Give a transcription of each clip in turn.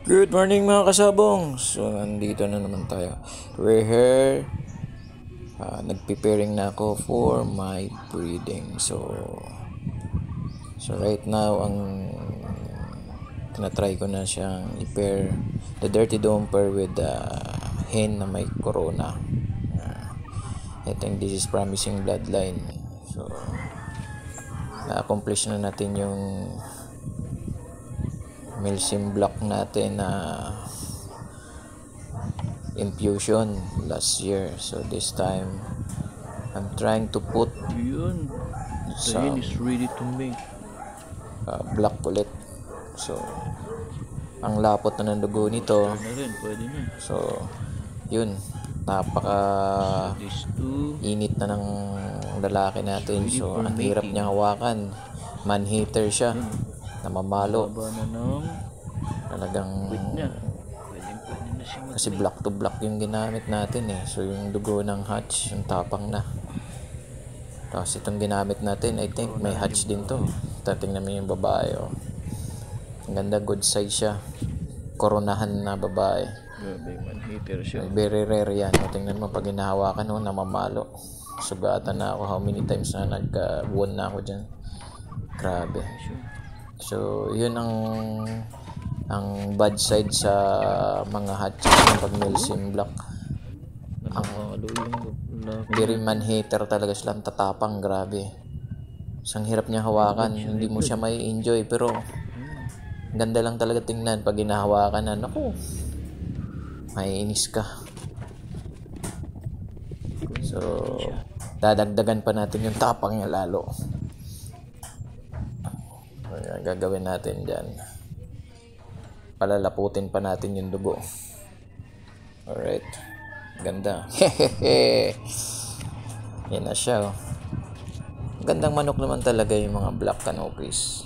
Good morning mga kasabong. So nandito na naman tayo. We're here. Nagpreparing na ako for my breeding. So right now ang tinatry ko na siyang i-pair the dirty domper with the hen na may corona. I think this is promising bloodline. So na-accomplish na natin yung Milsim block natin na infusion last year. So this time I'm trying to put Yun. The hen is ready to make. block ulit. So ang lapot na ng dugo nito. Pwede na. So yun, napaka These two. init na ng lalaki natin. So ang hirap niya hawakan. Man-hater siya. Namamalo. Baba na ng Talagang quit niya. Pwede na siya kasi block to block yung ginamit natin eh. So yung dugo ng hatch, yung tapang na. Tapos itong ginamit natin, I think may hatch din to. Tingnan mo yung babae oh. Ang ganda, good size siya. Koronahan na babae. Grabe, man-hater siya. Very rare yan. Tingnan mo pag hinahawakan oh, namamalo. Sugatan na ako how many times na nag-won na ako dyan. Grabe. So yun ang bad side sa mga hatches ng pag Milsim block. Very man-hater talaga sila, tatapang, grabe. Isang hirap niya hawakan, hindi mo siya may enjoy pero ganda lang talaga tingnan pag hinahawakan na. Naku, may inis ka. So dadagdagan pa natin yung tapang niya lalo. Gagawin natin dyan, palalaputin pa natin yung dugo. Alright, ganda. Yan na siya oh. Gandang manok naman talaga yung mga black canopies.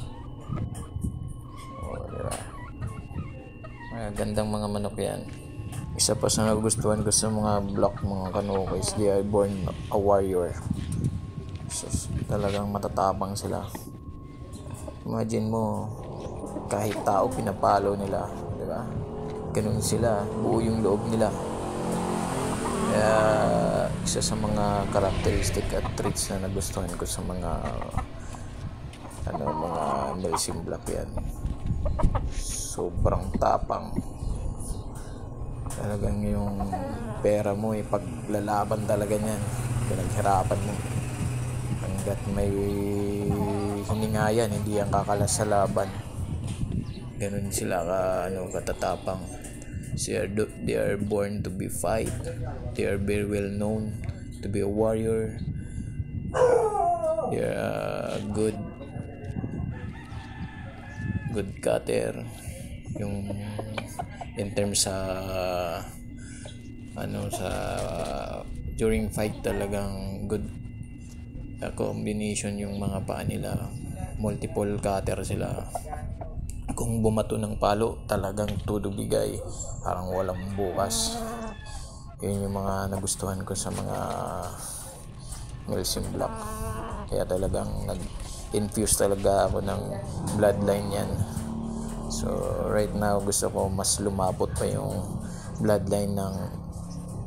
Diba? Gandang mga manok yan. Isa pa sa nagustuhan ko sa mga black mga canopies, they are born a warrior. So, talagang matatabang sila. Imagine mo, kahit tao pinapalo nila, di ba? Ganun sila, buo yung loob nila. Kaya isa sa mga characteristic at traits na nagustuhan ko sa mga Milsim block yan. Sobrang tapang. Talagang yung pera mo paglalaban talaga niyan. Pinaghirapan mo. Hanggat may hiningayan, hindi yan kakalas sa laban. Ganun sila katatapang. They are born to be fight. They are very well known to be a warrior. They are good cutter. Yung in terms sa during fight talagang good combination yung mga paa nila. Multiple cutter sila. Kung bumato ng palo, talagang todo bigay, parang walang bukas. Yun yung mga nagustuhan ko sa mga Milsim block. Kaya talagang nag-infuse talaga ako ng bloodline yan. So right now gusto ko mas lumapot pa yung bloodline ng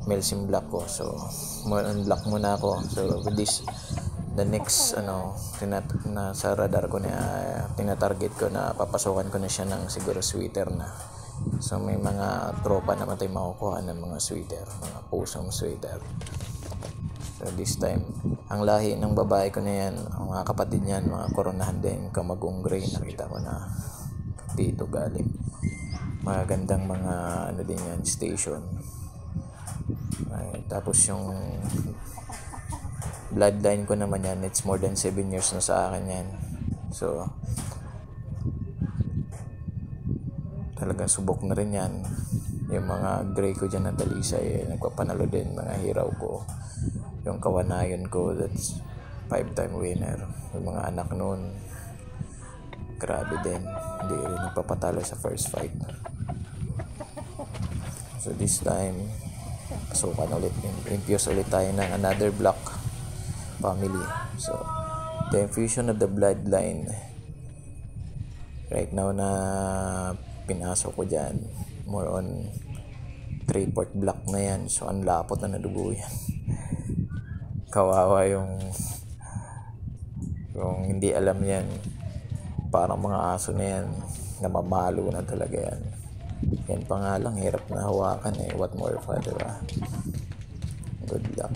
Milsim block ko. So unblock muna ako. So with this, the next sa radar ko na tinatarget ko na papasukan ko na siya ng siguro sweater na. So may mga tropa naman tayo makukuha ng mga sweater, mga pusong sweater. So this time ang lahi ng babae ko na yan, ang mga kapatid niyan, mga koronahan din, Camagong Gray, nakita ko na dito galing. Magandang mga din yan, station. Tapos yung bloodline ko naman yan, it's more than 7 years na sa akin yan. So talagang subok na rin yan. Yung mga gray ko dyan na dalisay, nagpapanalo din, mga hiraw ko. Yung kawanayon ko, that's 5-time winner. Yung mga anak noon, grabe din, hindi rin nagpapatalo sa first fight. So this time pasukan ulit, infuse ulit tayo ng another block family. So the infusion of the bloodline right now na pinasok ko dyan, more on 3/4 block na yan. So ang lapot na nadugo yan. Kawawa yung hindi alam yan, parang mga aso na yan, namamalo na talaga yan. Yan pa nga lang, hirap na hawakan eh. What more pa, diba? Good luck.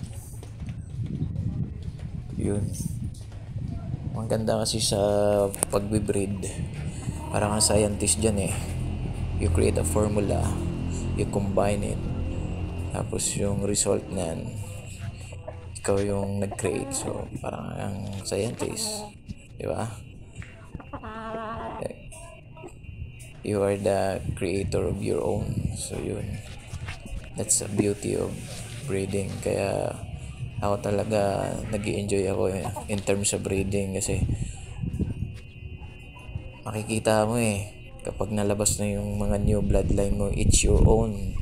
Yun. Ang ganda kasi sa pagbe-breed, parang ang scientist dyan eh. You create a formula, you combine it, tapos yung result niyan, ikaw yung nag-create. So parang ang scientist, di ba? You are the creator of your own. So yun, that's the beauty of breeding. Kaya ako talaga nag-i-enjoy ako in terms of breeding, kasi makikita mo kapag nalabas na yung mga new bloodline mo, it's your own,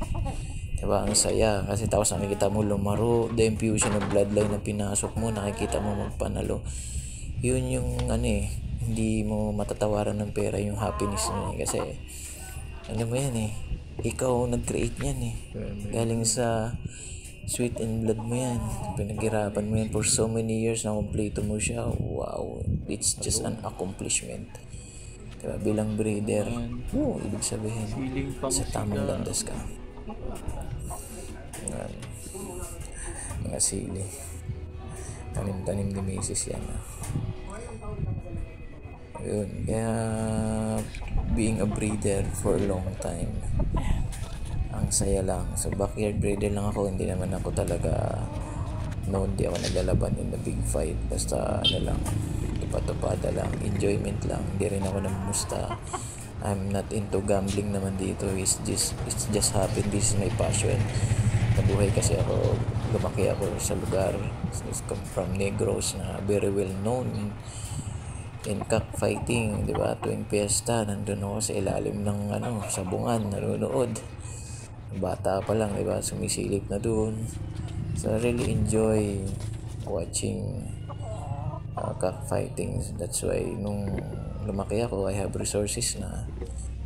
diba? Ang saya kasi tapos nakikita mo lumaro, the infusion of bloodline na pinasok mo, nakikita mo magpanalo. Yun yung hindi mo matatawaran ng pera, yung happiness mo kasi ano mo yan ikaw nag-create yan galing sa sweat and blood mo yan, pinaghirapan mo yan for so many years, na kompleto mo siya. Wow, it's just an accomplishment, diba? Bilang breeder, ibig sabihin sa tamang landas ka. Mga sili, tanim-tanim ni Mrs. yan yun. Kaya being a breeder for a long time, ang saya lang. So backyard breeder lang ako, hindi naman ako talaga hindi ako naglalaban in the big fight. Basta lang, tupa-tupada lang, enjoyment lang. Hindi rin ako namumusta. I'm not into gambling naman dito. It's just happen. This is my passion. Nabuhay kasi ako, lumaki ako sa lugar, from Negros, na very well known in cockfighting, diba? Tuwing piyesta, nandun ako sa ilalim ng sabungan, nanonood. Bata pa lang, diba? Sumisilip na dun. So I really enjoy watching cockfighting. That's why nung lumaki ako, I have resources na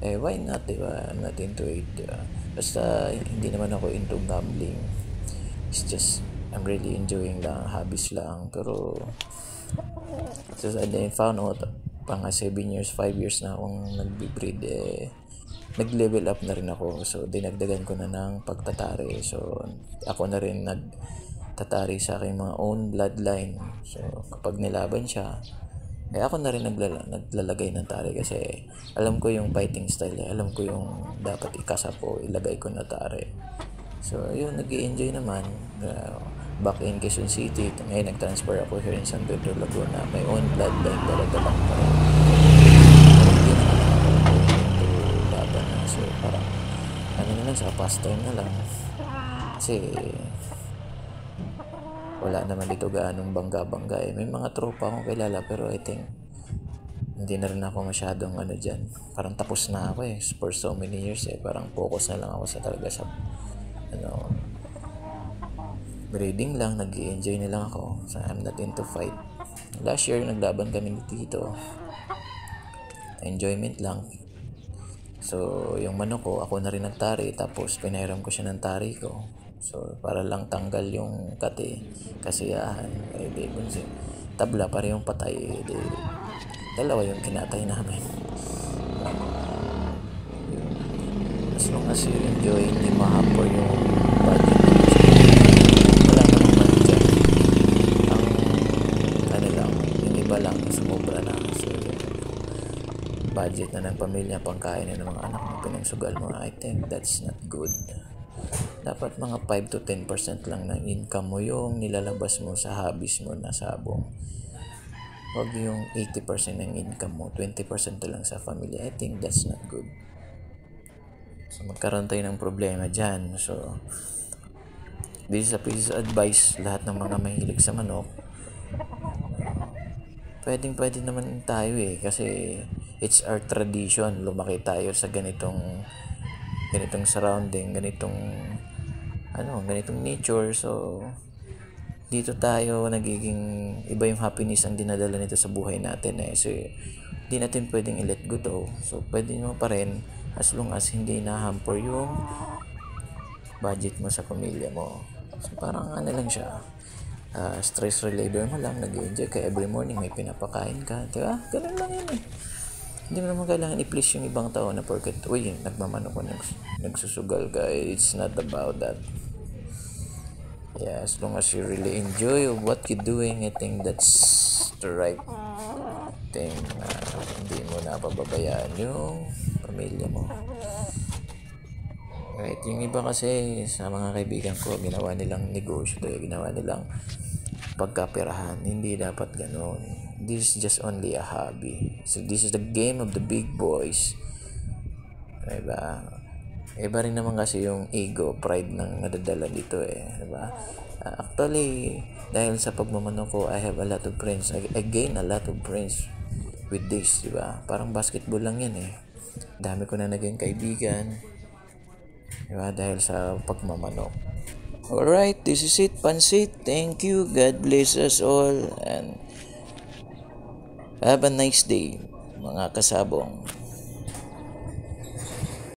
why not, diba? I'm not into it, diba? Basta hindi naman ako into gambling. It's just I'm really enjoying lang, hobbies lang. Pero so I found out pang 7 years, 5 years na akong nag-breed, nag-level up na rin ako. So dinagdagan ko na ng pagtatari. So ako na rin nagtatari sa aking mga own bloodline. So kapag nilaban siya, ako na rin naglalagay ng tari, kasi alam ko yung fighting style, alam ko yung dapat ikasapo, ilagay ko na tari. So yun, nag-i-enjoy naman. Back in Quezon City, ngayon nag-transfer ako here in San Pedro, Laguna. My own bloodline, dala-dalang pa rin. Hindi naman ako laban na. So parang na lang, sa pastime na lang. Kasi wala naman dito gaanong bangga-bangga May mga tropa akong kilala, pero I think hindi na rin ako masyadong dyan. Parang tapos na ako for so many years Parang focus na lang ako talaga sa breeding lang, nag-i-enjoy na lang ako. So I'm not into fight. Last year naglaban kami dito, enjoyment lang. So yung manok ko, ako na rin nagtari, tapos pinahiram ko siya ng tari ko. So para lang tanggal yung kasiyahan. Tabla para yung patay, dalawa yung kinatay namin. As long as you enjoy, hindi mahapor yung budget. Wala namang money dyan. Yung iba lang, sumobra na. So budget na ng pamilya, pangkain na ng mga anak mo, pinagsugal mo, I think that's not good. Dapat mga 5 to 10% lang ng income mo yung nilalabas mo sa hobbies mo na sabong. Huwag yung 80% ng income mo, 20% lang sa family. I think that's not good. So magkaroon tayo ng problema dyan. So this is a piece of advice, lahat ng mga mahilig sa manok. Pwede naman tayo kasi it's our tradition. Lumaki tayo sa ganitong surrounding, ganitong nature. So dito tayo nagiging iba yung happiness ang dinadala nito sa buhay natin So di natin pwedeng i-let go to. So pwede mo pa rin as long as hindi na-hamper yung budget mo sa pamilya mo. So, parang ano lang siya, stress reliever mo lang, nag-enjoy ka every morning, may pinapakain ka, diba? Ganun lang yun eh. Hindi mo naman kailangan i-please yung ibang tao na porket, uy, nagmamano ko, nagsusugal ka. It's not about that. Yeah, as long as you really enjoy what you're doing, I think that's the right thing. Hindi mo napababayaan yung pamilya mo. Right, yung iba kasi sa mga kaibigan ko, ginawa nilang negosyo, ginawa nilang pagkaperahan. Hindi dapat ganoon. This is just only a hobby. So this is the game of the big boys. Diba? Iba rin naman kasi yung ego, pride ng nadadala dito diba? Actually, dahil sa pagmamano ko, I have a lot of friends. I gain a lot of friends with this, diba? Parang basketball lang yan Dami ko na naging kaibigan, diba? Dahil sa pagmamano. Alright, this is it, Pansit. Thank you. God bless us all. And have a nice day, mga kasabong.